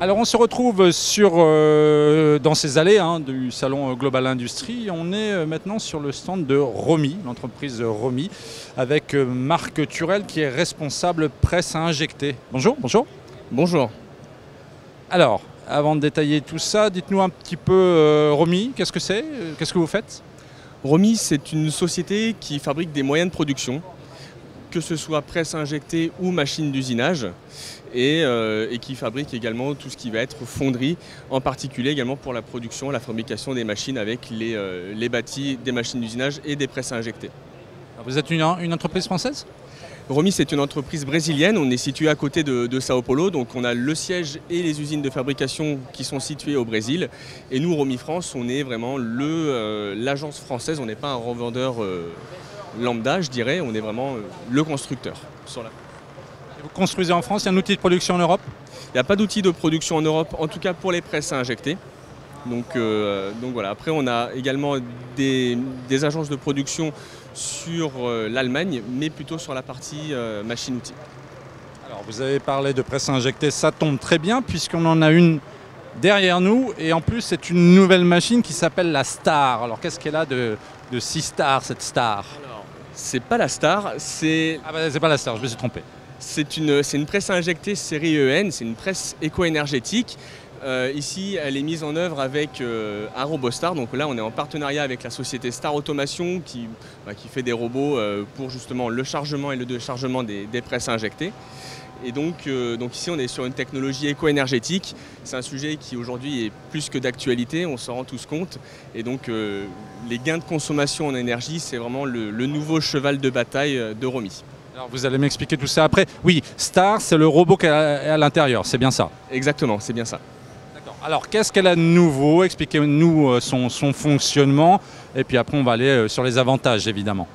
Alors on se retrouve dans ces allées du salon Global Industrie. On est maintenant sur le stand de Romy, l'entreprise Romy, avec Marc Turel qui est responsable presse à injecter. Bonjour, bonjour. Bonjour. Alors, avant de détailler tout ça, dites-nous un petit peu Romy, qu'est-ce que c'est? Qu'est-ce que vous faites? Romy, c'est une société qui fabrique des moyens de production, que ce soit presse injectée ou machine d'usinage, et qui fabrique également tout ce qui va être fonderie, en particulier également pour la production, la fabrication des machines avec les bâtis des machines d'usinage et des presses à injecter. Vous êtes une entreprise française? Romy, c'est une entreprise brésilienne, on est situé à côté de Sao Paulo, donc on a le siège et les usines de fabrication qui sont situées au Brésil. Et nous, Romy France, on est vraiment l'agence française, on n'est pas un revendeur lambda, je dirais, on est vraiment le constructeur sur la... Vous construisez en France, il y a un outil de production en Europe? Il n'y a pas d'outil de production en Europe, en tout cas pour les presses à injecter. Donc voilà, après on a également des agences de production sur l'Allemagne, mais plutôt sur la partie machine-outil. Alors vous avez parlé de presse à injecter, ça tombe très bien puisqu'on en a une derrière nous et en plus c'est une nouvelle machine qui s'appelle la Star. Alors qu'est-ce qu'elle a de si star cette Star? Alors, c'est pas la Star, c'est... Ah bah c'est pas la Star, je me suis trompé. C'est une presse à injecter série EN, c'est une presse éco-énergétique. Ici, elle est mise en œuvre avec un robot Star. Donc là, on est en partenariat avec la société Star Automation qui fait des robots pour justement le chargement et le déchargement des presses à injecter. Et donc ici, on est sur une technologie éco-énergétique. C'est un sujet qui aujourd'hui est plus que d'actualité, on s'en rend tous compte. Et donc, les gains de consommation en énergie, c'est vraiment le nouveau cheval de bataille de Romy. Alors vous allez m'expliquer tout ça après. Oui, Star, c'est le robot qui est à l'intérieur, c'est bien ça? Exactement, c'est bien ça. D'accord. Alors qu'est-ce qu'elle a de nouveau? Expliquez-nous son fonctionnement et puis après on va aller sur les avantages évidemment.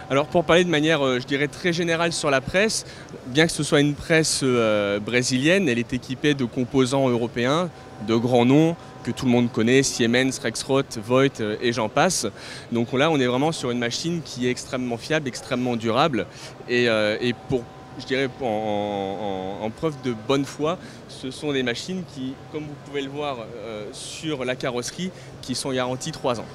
Alors pour parler de manière, je dirais, très générale sur la presse, bien que ce soit une presse brésilienne, elle est équipée de composants européens, de grands noms, que tout le monde connaît, Siemens, Rexroth, Voith et j'en passe. Donc là, on est vraiment sur une machine qui est extrêmement fiable, extrêmement durable. Et pour, je dirais, en preuve de bonne foi, ce sont des machines qui, comme vous pouvez le voir sur la carrosserie, qui sont garanties 3 ans.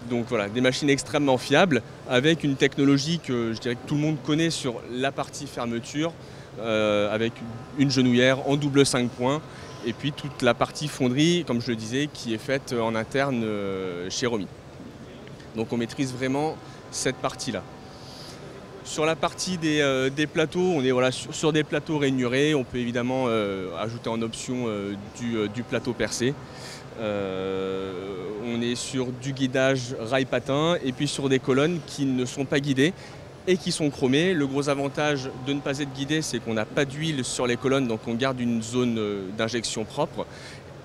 Donc voilà, des machines extrêmement fiables, avec une technologie que je dirais que tout le monde connaît sur la partie fermeture, avec une genouillère en double 5 points. Et puis toute la partie fonderie, comme je le disais, qui est faite en interne chez Romy. Donc on maîtrise vraiment cette partie-là. Sur la partie des plateaux, on est sur des plateaux rainurés. On peut évidemment ajouter en option du plateau percé. On est sur du guidage rail-patin et puis sur des colonnes qui ne sont pas guidées et qui sont chromées. Le gros avantage de ne pas être guidé, c'est qu'on n'a pas d'huile sur les colonnes, donc on garde une zone d'injection propre.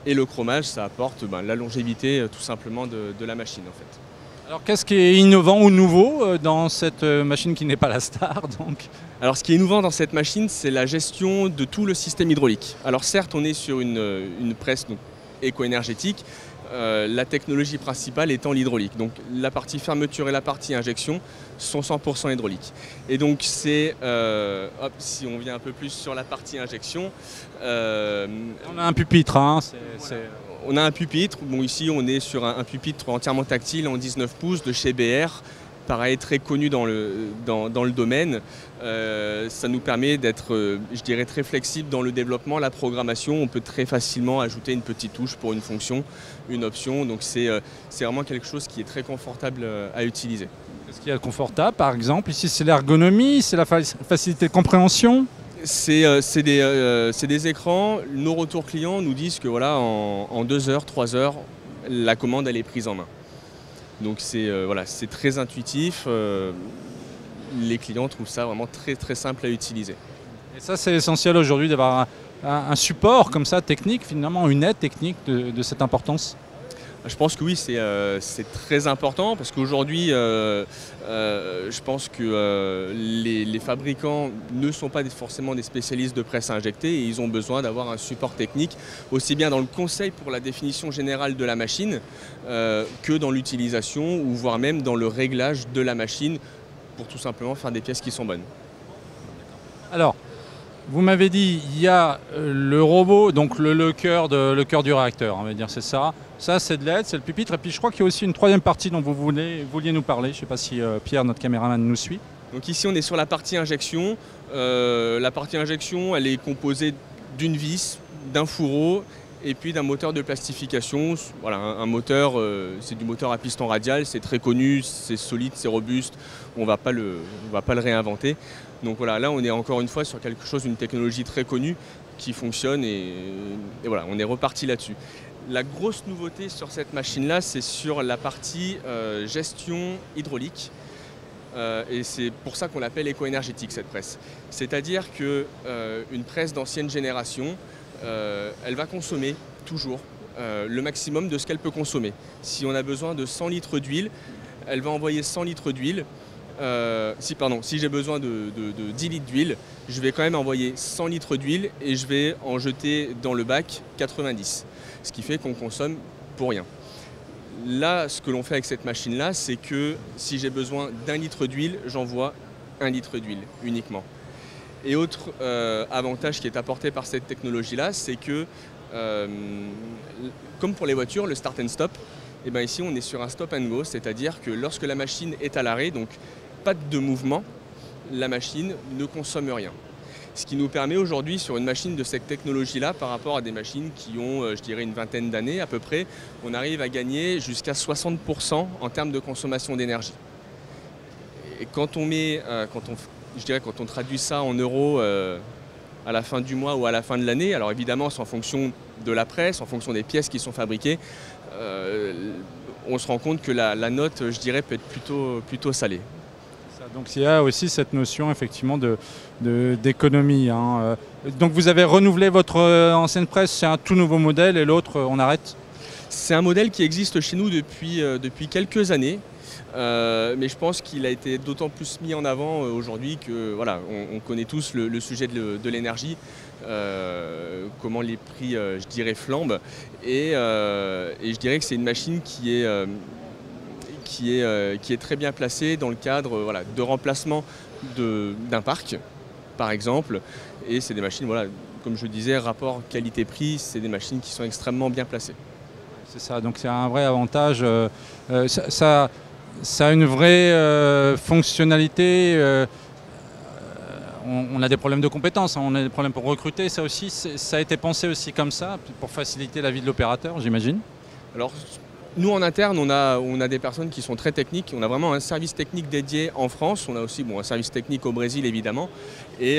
Et le chromage, ça apporte la longévité tout simplement de la machine en fait. Alors qu'est-ce qui est innovant ou nouveau dans cette machine qui n'est pas la Star donc? Alors ce qui est innovant dans cette machine, c'est la gestion de tout le système hydraulique. Alors certes, on est sur une presse éco-énergétique. La technologie principale étant l'hydraulique. Donc la partie fermeture et la partie injection sont 100% hydrauliques. Et donc c'est, si on vient un peu plus sur la partie injection... on a un pupitre, hein, On a un pupitre, bon ici on est sur un pupitre entièrement tactile en 19 pouces de chez BR. Pareil, très connu dans le domaine. Ça nous permet d'être, je dirais, très flexible dans le développement, la programmation. On peut très facilement ajouter une petite touche pour une fonction, une option. Donc c'est vraiment quelque chose qui est très confortable à utiliser. Qu'est-ce qu'il y a de confortable par exemple? Ici c'est l'ergonomie, c'est la facilité de compréhension? C'est des écrans. Nos retours clients nous disent que voilà, en 2 heures, 3 heures, la commande elle est prise en main. Donc c'est très intuitif, les clients trouvent ça vraiment très très simple à utiliser. Et ça c'est essentiel aujourd'hui d'avoir un support comme ça technique, finalement une aide technique de cette importance. Je pense que oui, c'est très important parce qu'aujourd'hui, je pense que les fabricants ne sont pas forcément des spécialistes de presse à injecter et ils ont besoin d'avoir un support technique aussi bien dans le conseil pour la définition générale de la machine que dans l'utilisation ou voire même dans le réglage de la machine pour tout simplement faire des pièces qui sont bonnes. Alors, Vous m'avez dit, il y a le robot, donc le cœur du réacteur, on va dire, c'est ça. Ça, c'est de l'aide, c'est le pupitre. Et puis, je crois qu'il y a aussi une troisième partie dont vous vouliez nous parler. Je ne sais pas si Pierre, notre caméraman, nous suit. Donc ici, on est sur la partie injection. La partie injection, elle est composée d'une vis, d'un fourreau et puis d'un moteur de plastification. Voilà, un moteur, c'est du moteur à piston radial, c'est très connu, c'est solide, c'est robuste. On ne va pas le réinventer. Donc voilà, là, on est encore une fois sur quelque chose, une technologie très connue qui fonctionne et voilà, on est reparti là-dessus. La grosse nouveauté sur cette machine-là, c'est sur la partie gestion hydraulique. Et c'est pour ça qu'on l'appelle éco-énergétique, cette presse. C'est-à-dire qu'une presse d'ancienne génération, elle va consommer toujours le maximum de ce qu'elle peut consommer. Si on a besoin de 100 litres d'huile, elle va envoyer 100 litres d'huile. Si j'ai besoin de 10 litres d'huile, je vais quand même envoyer 100 litres d'huile et je vais en jeter dans le bac 90. Ce qui fait qu'on consomme pour rien. Là, ce que l'on fait avec cette machine-là, c'est que si j'ai besoin d'1 litre d'huile, j'envoie 1 litre d'huile uniquement. Et autre avantage qui est apporté par cette technologie-là, c'est que, comme pour les voitures, le start and stop, et bien ici on est sur un stop and go, c'est-à-dire que lorsque la machine est à l'arrêt, donc pas de mouvement, la machine ne consomme rien. Ce qui nous permet aujourd'hui, sur une machine de cette technologie-là, par rapport à des machines qui ont, je dirais, une vingtaine d'années à peu près, on arrive à gagner jusqu'à 60% en termes de consommation d'énergie. Et quand on traduit ça en euros à la fin du mois ou à la fin de l'année, alors évidemment c'est en fonction de la presse, en fonction des pièces qui sont fabriquées, on se rend compte que la note, je dirais, peut être plutôt salée. Donc il y a aussi cette notion effectivement d'économie. Hein. Donc vous avez renouvelé votre ancienne presse, c'est un tout nouveau modèle et l'autre on arrête? C'est un modèle qui existe chez nous depuis quelques années, mais je pense qu'il a été d'autant plus mis en avant aujourd'hui que voilà, on connaît tous le sujet de l'énergie, comment les prix je dirais flambent et je dirais que c'est une machine qui est très bien placée dans le cadre voilà, de remplacement d'un parc, par exemple. Et c'est des machines, voilà, comme je disais, rapport qualité-prix, c'est des machines qui sont extrêmement bien placées. C'est ça, donc c'est un vrai avantage. Ça a une vraie fonctionnalité. On a des problèmes de compétences, hein, on a des problèmes pour recruter. Ça aussi, ça a été pensé aussi comme ça, pour faciliter la vie de l'opérateur, j'imagine. Alors, nous, en interne, on a des personnes qui sont très techniques. On a vraiment un service technique dédié en France. On a aussi un service technique au Brésil, évidemment. Et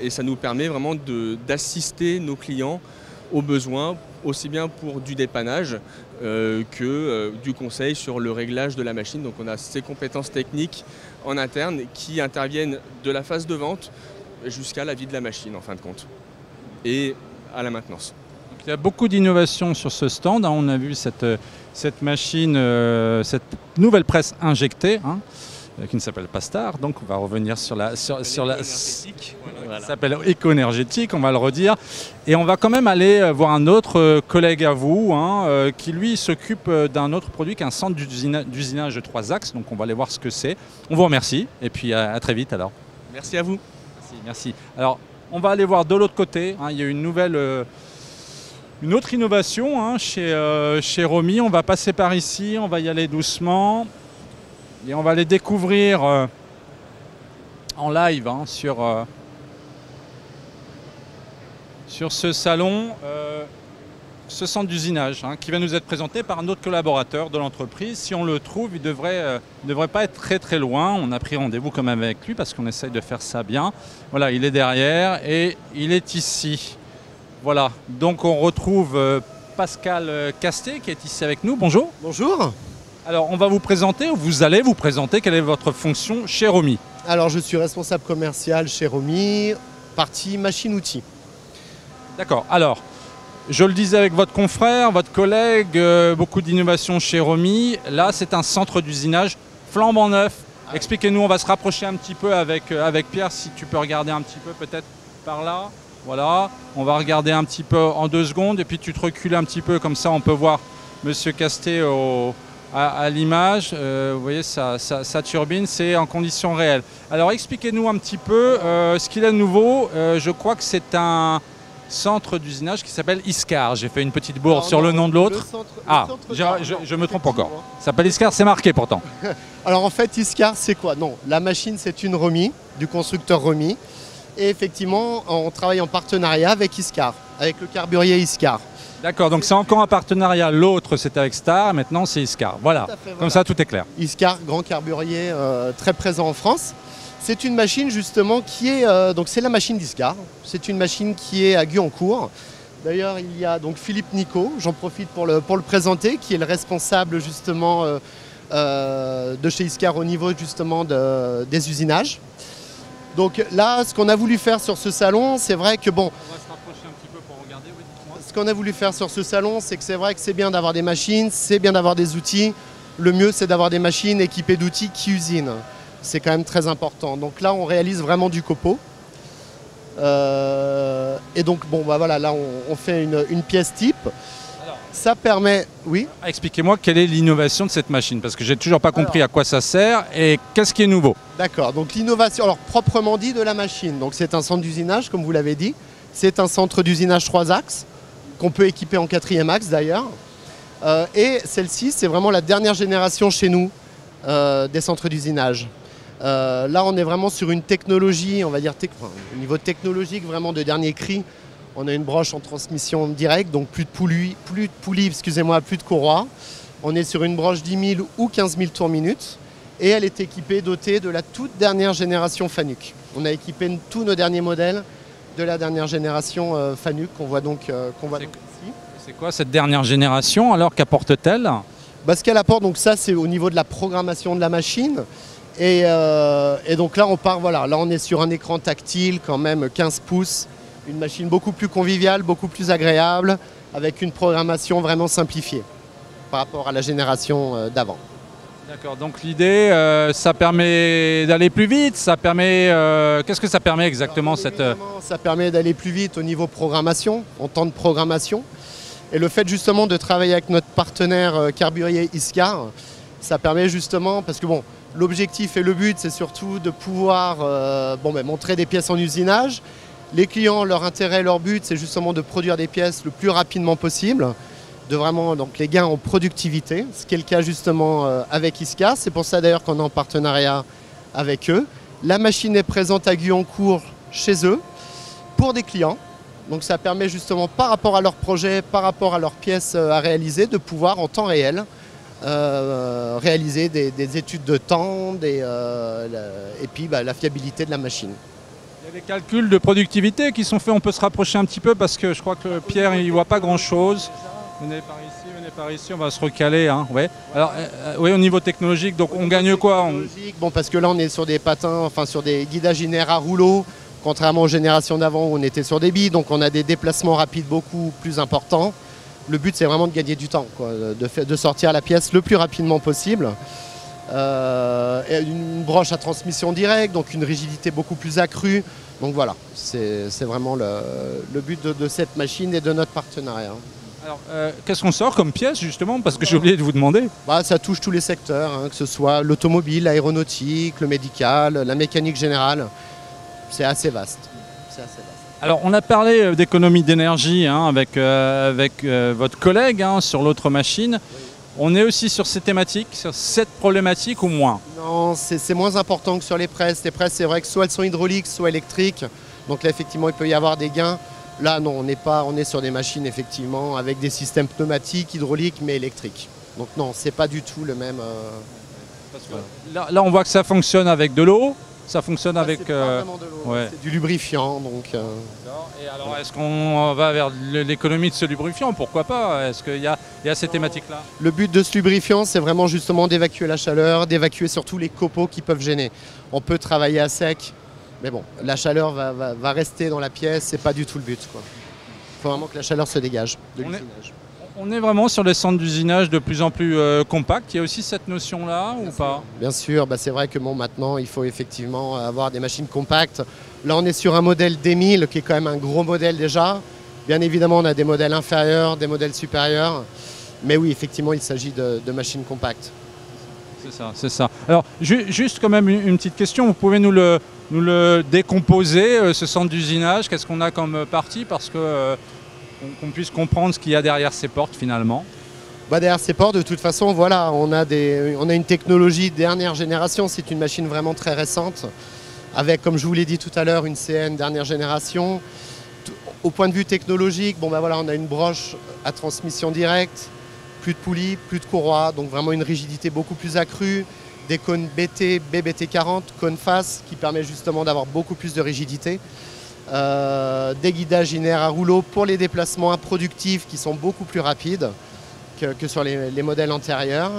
ça nous permet vraiment d'assister nos clients aux besoins, aussi bien pour du dépannage que du conseil sur le réglage de la machine. Donc, on a ces compétences techniques en interne qui interviennent de la phase de vente jusqu'à la vie de la machine, en fin de compte, et à la maintenance. Il y a beaucoup d'innovations sur ce stand. On a vu cette machine, cette nouvelle presse injectée, hein, qui ne s'appelle pas Star. Donc on va revenir sur la Voilà. Ça s'appelle éco-énergétique, on va le redire. Et on va quand même aller voir un autre collègue à vous, hein, qui lui s'occupe d'un autre produit, qui est un centre d'usinage de 3 axes. Donc on va aller voir ce que c'est. On vous remercie et puis à très vite alors. Merci à vous. Merci. Alors on va aller voir de l'autre côté. Hein, il y a une autre innovation, hein, chez Romy. On va passer par ici, on va y aller doucement et on va les découvrir en live, hein, sur ce salon, ce centre d'usinage, hein, qui va nous être présenté par un autre collaborateur de l'entreprise. Si on le trouve, il devrait pas être très très loin. On a pris rendez-vous quand même avec lui parce qu'on essaye de faire ça bien. Voilà, il est derrière et il est ici. Voilà, donc on retrouve Pascal Casté qui est ici avec nous. Bonjour. Bonjour. Alors on va vous présenter, vous allez vous présenter quelle est votre fonction chez Romy. Alors je suis responsable commercial chez Romy, partie machine-outil. D'accord, alors je le disais avec votre confrère, votre collègue, beaucoup d'innovations chez Romy. Là c'est un centre d'usinage flambant neuf. Expliquez-nous, on va se rapprocher un petit peu avec Pierre, si tu peux regarder un petit peu peut-être par là. Voilà, on va regarder un petit peu en 2 secondes et puis tu te recules un petit peu, comme ça on peut voir Monsieur Casté au à l'image, vous voyez sa turbine, c'est en conditions réelles. Alors expliquez-nous un petit peu ce qu'il a de nouveau. Je crois que c'est un centre d'usinage qui s'appelle Iscar. J'ai fait une petite bourde sur le nom de l'autre. Je me trompe encore. Ça s'appelle Iscar, c'est marqué pourtant. Alors en fait, Iscar, c'est quoi? Non, la machine, c'est une Romy, du constructeur Romy. Et effectivement, on travaille en partenariat avec Iscar, avec le carburier Iscar. D'accord, donc c'est encore un partenariat. L'autre, c'était avec Star, maintenant c'est Iscar. Voilà, comme ça, tout est clair. Iscar, grand carburier très présent en France. C'est une machine justement qui est, donc c'est la machine d'Iscar. C'est une machine qui est à Guyancourt. D'ailleurs, il y a donc Philippe Nico, j'en profite pour le présenter, qui est le responsable justement de chez Iscar au niveau justement des usinages. Donc là, ce qu'on a voulu faire sur ce salon, c'est vrai que bon... On va se rapprocher un petit peu pour regarder, oui, dites-moi. Ce qu'on a voulu faire sur ce salon, c'est que c'est vrai que c'est bien d'avoir des machines, c'est bien d'avoir des outils. Le mieux, c'est d'avoir des machines équipées d'outils qui usinent. C'est quand même très important. Donc là, on réalise vraiment du copeau. Et donc, bon, bah voilà, là, on fait une pièce type. Alors, ça permet... Oui. Expliquez-moi quelle est l'innovation de cette machine, parce que j'ai toujours pas compris à quoi ça sert et qu'est-ce qui est nouveau. D'accord, donc l'innovation, alors proprement dit de la machine. Donc c'est un centre d'usinage, comme vous l'avez dit. C'est un centre d'usinage 3 axes, qu'on peut équiper en 4e axe d'ailleurs. Et celle-ci, c'est vraiment la dernière génération chez nous des centres d'usinage. Là, on est vraiment sur une technologie, on va dire, au niveau technologique, vraiment de dernier cri. On a une broche en transmission directe, donc plus de poulies, excusez-moi, plus de courroies. On est sur une broche 10 000 ou 15 000 tours minute. Et elle est équipée, dotée de la toute dernière génération Fanuc. On a équipé tous nos derniers modèles de la dernière génération Fanuc qu'on voit donc, ici. C'est quoi cette dernière génération alors? Qu'apporte-t-elle? Ce qu'elle apporte, donc ça c'est au niveau de la programmation de la machine. Et donc là on part, voilà, là on est sur un écran tactile quand même 15 pouces, une machine beaucoup plus conviviale, beaucoup plus agréable, avec une programmation vraiment simplifiée par rapport à la génération d'avant. D'accord, donc l'idée, ça permet d'aller plus vite, ça permet... Qu'est-ce que ça permet exactement? Ça permet d'aller plus vite au niveau programmation, en temps de programmation. Et le fait justement de travailler avec notre partenaire carburier Iscar, ça permet justement, parce que bon, l'objectif et le but, c'est surtout de pouvoir montrer des pièces en usinage. Les clients, leur intérêt, leur but, c'est justement de produire des pièces le plus rapidement possible, de vraiment donc, les gains en productivité, ce qui est le cas justement avec Iscar. C'est pour ça d'ailleurs qu'on est en partenariat avec eux. La machine est présente à Guyancourt chez eux pour des clients. Donc ça permet justement par rapport à leur projet, par rapport à leurs pièces à réaliser, de pouvoir en temps réel réaliser des études de temps et puis la fiabilité de la machine. Il y a des calculs de productivité qui sont faits, on peut se rapprocher un petit peu parce que je crois que Pierre il ne voit pas grand chose. Venez par ici, on va se recaler. Hein. Ouais. Alors, oui, au niveau technologique, donc on gagne quoi? Bon, parce que là on est sur des patins, enfin sur des guidages linéaires à rouleau, contrairement aux générations d'avant où on était sur des billes, donc on a des déplacements rapides beaucoup plus importants. Le but c'est vraiment de gagner du temps, quoi, de sortir la pièce le plus rapidement possible. Et une broche à transmission directe, donc une rigidité beaucoup plus accrue. Donc voilà, c'est vraiment le but de cette machine et de notre partenariat. Alors, qu'est-ce qu'on sort comme pièce justement? Parce que j'ai oublié de vous demander. Ça touche tous les secteurs, hein, que ce soit l'automobile, l'aéronautique, le médical, la mécanique générale. C'est assez vaste. Alors, on a parlé d'économie d'énergie hein, avec votre collègue hein, sur l'autre machine. Oui. On est aussi sur ces thématiques, sur cette problématique ou moins? Non, c'est moins important que sur les presses. Les presses, c'est vrai que soit elles sont hydrauliques, soit électriques. Donc là, effectivement, il peut y avoir des gains. Là, non, on est sur des machines, effectivement, avec des systèmes pneumatiques, hydrauliques, mais électriques. Donc non, c'est pas du tout le même... Parce que là, on voit que ça fonctionne avec de l'eau. Ça fonctionne avec... C'est pas vraiment de l'eau, ouais. C'est du lubrifiant. Donc, Et alors, est-ce qu'on va vers l'économie de ce lubrifiant? Pourquoi pas? Est-ce qu'il y a ces thématiques-là? Le but de ce lubrifiant, c'est vraiment justement d'évacuer la chaleur, d'évacuer surtout les copeaux qui peuvent gêner. On peut travailler à sec, mais bon, la chaleur va rester dans la pièce, c'est pas du tout le but, quoi. Il faut vraiment que la chaleur se dégage de l'usinage. On est vraiment sur les centres d'usinage de plus en plus compacts. Il y a aussi cette notion-là ou pas? Bien sûr, c'est vrai que maintenant, il faut effectivement avoir des machines compactes. Là, on est sur un modèle D1000 qui est quand même un gros modèle déjà. Bien évidemment, on a des modèles inférieurs, des modèles supérieurs. Mais oui, effectivement, il s'agit de machines compactes. C'est ça, c'est ça. Alors, juste quand même une petite question, vous pouvez nous le décomposer, ce centre d'usinage, qu'est-ce qu'on a comme partie, parce que qu'on puisse comprendre ce qu'il y a derrière ces portes finalement. Bah, derrière ces portes, de toute façon, voilà, on a une technologie dernière génération, c'est une machine vraiment très récente, avec, comme je vous l'ai dit tout à l'heure, une CN dernière génération. Au point de vue technologique, bon, bah, voilà, on a une broche à transmission directe, plus de poulies, plus de courroies, donc vraiment une rigidité beaucoup plus accrue, des cônes BT, BBT40, cônes face, qui permet justement d'avoir beaucoup plus de rigidité, des guidages linéaires à rouleau pour les déplacements improductifs qui sont beaucoup plus rapides que sur les modèles antérieurs.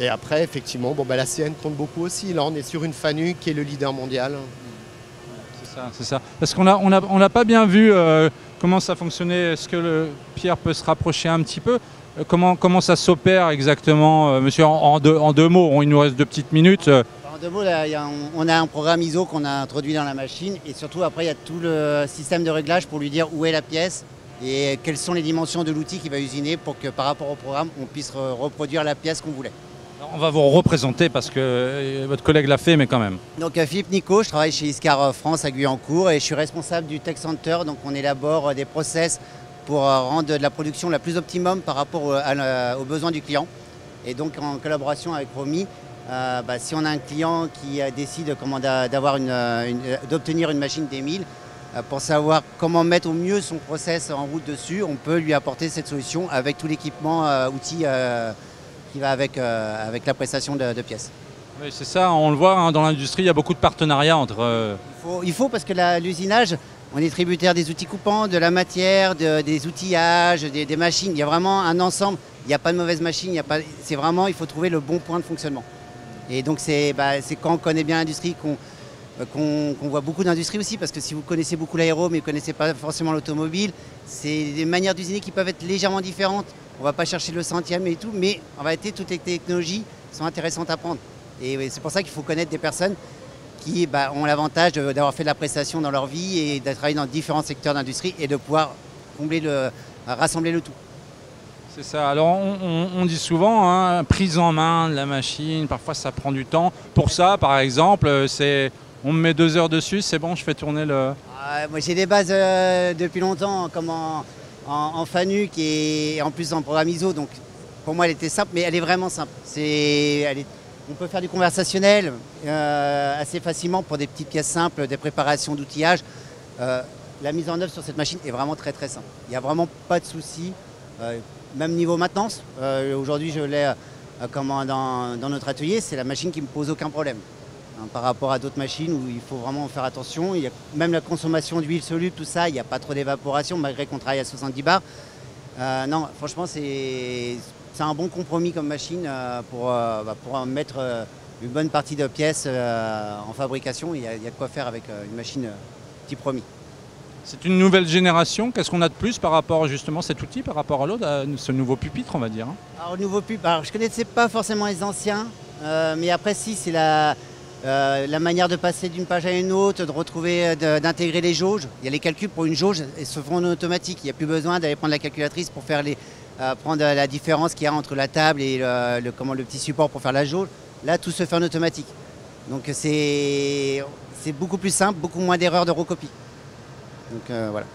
Et après, effectivement, bon, bah, la CN compte beaucoup aussi. Là, on est sur une FANUC qui est le leader mondial. C'est ça. Parce qu'on n'a pas bien vu comment ça fonctionnait. Est-ce que Pierre peut se rapprocher un petit peu? Comment ça s'opère exactement, monsieur, en deux mots? Il nous reste 2 petites minutes. En 2 mots, là, on a un programme ISO qu'on a introduit dans la machine. Et surtout, après, il y a tout le système de réglage pour lui dire où est la pièce et quelles sont les dimensions de l'outil qu'il va usiner pour que, par rapport au programme, on puisse reproduire la pièce qu'on voulait. On va vous représenter parce que votre collègue l'a fait, mais quand même. Donc Philippe Nico, je travaille chez Iscar France à Guyancourt et je suis responsable du Tech Center. Donc on élabore des process pour rendre de la production la plus optimum par rapport aux besoins du client. Et donc en collaboration avec Romy, si on a un client qui décide d'obtenir une machine D1000, pour savoir comment mettre au mieux son process en route dessus, on peut lui apporter cette solution avec tout l'équipement outil qui va avec la prestation de pièces. Oui, c'est ça, on le voit hein, dans l'industrie, il y a beaucoup de partenariats entre... Il faut parce que l'usinage, on est tributaire des outils coupants, de la matière, des outillages, des machines. Il y a vraiment un ensemble, il n'y a pas de mauvaise machine, il faut trouver le bon point de fonctionnement. Et donc c'est quand on connaît bien l'industrie qu'on voit beaucoup d'industries aussi, parce que si vous connaissez beaucoup l'aéro mais vous ne connaissez pas forcément l'automobile, c'est des manières d'usiner qui peuvent être légèrement différentes. On ne va pas chercher le centième et tout, mais en réalité, toutes les technologies sont intéressantes à prendre. Et c'est pour ça qu'il faut connaître des personnes qui ont l'avantage d'avoir fait de la prestation dans leur vie et de travailler dans différents secteurs d'industrie et de pouvoir rassembler le tout. C'est ça. Alors on dit souvent, hein, prise en main de la machine, parfois ça prend du temps. Pour ça, par exemple, on me met 2 heures dessus, c'est bon, je fais tourner le... Moi j'ai des bases depuis longtemps, comme en FANUC et en plus en programme ISO, donc pour moi elle était simple, mais elle est vraiment simple. On peut faire du conversationnel assez facilement pour des petites pièces simples, des préparations d'outillage. La mise en œuvre sur cette machine est vraiment très très simple. Il n'y a vraiment pas de souci, même niveau maintenance. Aujourd'hui je l'ai dans notre atelier, c'est la machine qui ne me pose aucun problème. Par rapport à d'autres machines où il faut vraiment faire attention. Même la consommation d'huile soluble, tout ça, il n'y a pas trop d'évaporation malgré qu'on travaille à 70 bars. Non, franchement, c'est un bon compromis comme machine pour mettre une bonne partie de pièces en fabrication. Il y a de quoi faire avec une machine type Romy. C'est une nouvelle génération. Qu'est-ce qu'on a de plus par rapport justement à cet outil, par rapport à l'autre, à ce nouveau pupitre, on va dire? Alors, le nouveau pupitre, je ne connaissais pas forcément les anciens, mais après, si, c'est la manière de passer d'une page à une autre, de retrouver, d'intégrer les jauges. Il y a les calculs pour une jauge, elles se font en automatique. Il n'y a plus besoin d'aller prendre la calculatrice pour faire prendre la différence qu'il y a entre la table et le petit support pour faire la jauge. Là, tout se fait en automatique. Donc c'est beaucoup plus simple, beaucoup moins d'erreurs de recopie. Donc voilà.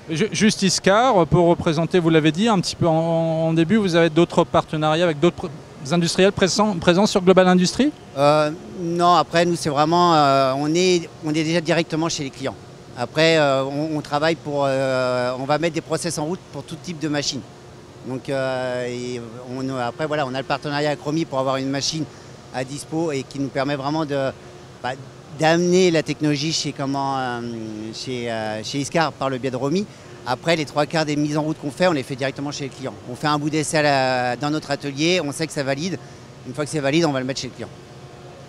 Juste Iscar, pour représenter, vous l'avez dit un petit peu en début, vous avez d'autres partenariats avec d'autres industriels présents sur Global Industries? Non, après nous c'est vraiment, on est déjà directement chez les clients. Après on travaille on va mettre des process en route pour tout type de machine. Donc après voilà, on a le partenariat avec Romy pour avoir une machine à dispo et qui nous permet vraiment d'amener la technologie chez Iscar par le biais de Romy. Après, les 3/4 des mises en route qu'on fait, on les fait directement chez les clients. On fait un bout d'essai dans notre atelier, on sait que ça valide. Une fois que c'est valide, on va le mettre chez le client.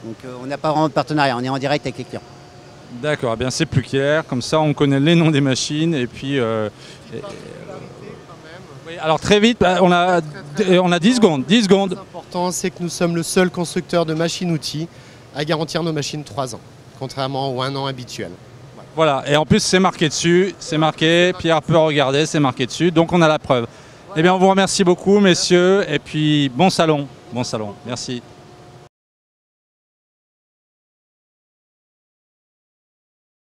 Donc on n'a pas vraiment de partenariat, on est en direct avec les clients. D'accord, bien c'est plus clair, comme ça on connaît les noms des machines et puis... Oui, alors très vite, on a 10 secondes. 10 secondes. Ce qui est important, c'est que nous sommes le seul constructeur de machines-outils à garantir nos machines 3 ans, contrairement aux 1 an habituel. Voilà, et en plus c'est marqué dessus, c'est marqué, Pierre peut regarder, c'est marqué dessus, donc on a la preuve. Eh bien, on vous remercie beaucoup, messieurs, et puis bon salon, merci.